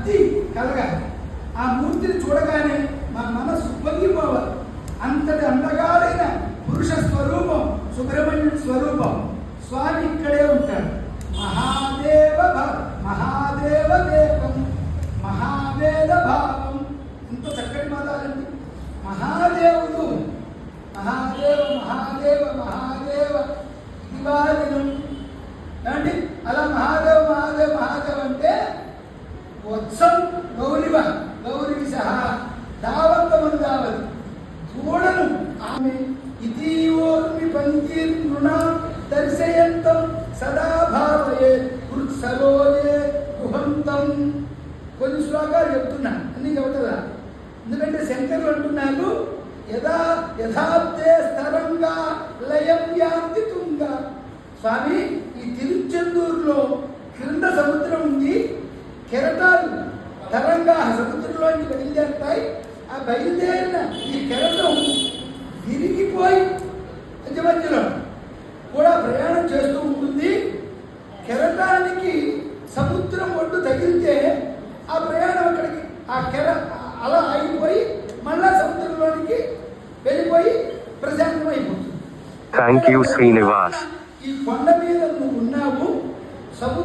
భక్తి కలగాలి. ఆ మూర్తిని చూడగానే మన మనసు పొంగిపోవాలి. అంతటి అందగాడైన పురుష స్వరూపం సుబ్రహ్మణ్యుడి స్వరూపం. స్వామి ఇక్కడే ఉంటాడు. మహాదేవ మహాదేవ దేవం మహావేద భావం. ఇంత చక్కటి పదాలండి. మహాదేవుడు మహాదేవ మహాదేవ మహాదేవ దివాదినం ఏమండి. అలా మహాదేవ మహాదేవ మహాదేవ అంటే వత్సం గౌరివ గౌరీ సహా దావంతమను దావతి దూడను ఆమె ఇతీవోర్మి పంకీర్ణ దర్శయంతం సదా భావయే కృత్సలోయే గుహంతం. కొన్ని శ్లోకాలు చెప్తున్నా, అన్ని చెబుతుందా? ఎందుకంటే శంకరులు అంటున్నారు యథార్థే స్థరంగా లయం యాంతి తుంగా. స్వామి, ఈ తిరుచెందూరులో క్రింద సముద్రం ఉంది. కెరటాలు తరంగా సముద్రంలోంచి బయలుదేరుతాయి. ఆ బయలుదేరిన ఈ కెరటం విరిగిపోయి మధ్య మధ్యలో కూడా ప్రయాణం చేస్తూ ఉంటుంది. కెరటానికి సముద్రం ఒడ్డు తగిలితే ఆ ప్రయాణం అక్కడికి అలా ఆగిపోయి మళ్ళా సముద్రంలోనికి వెళ్ళిపోయి ప్రశాంతం అయిపోతుంది. Thank you Srinivas. ఈ కొండ మీద నువ్వు ఉన్నావు. సముద్రం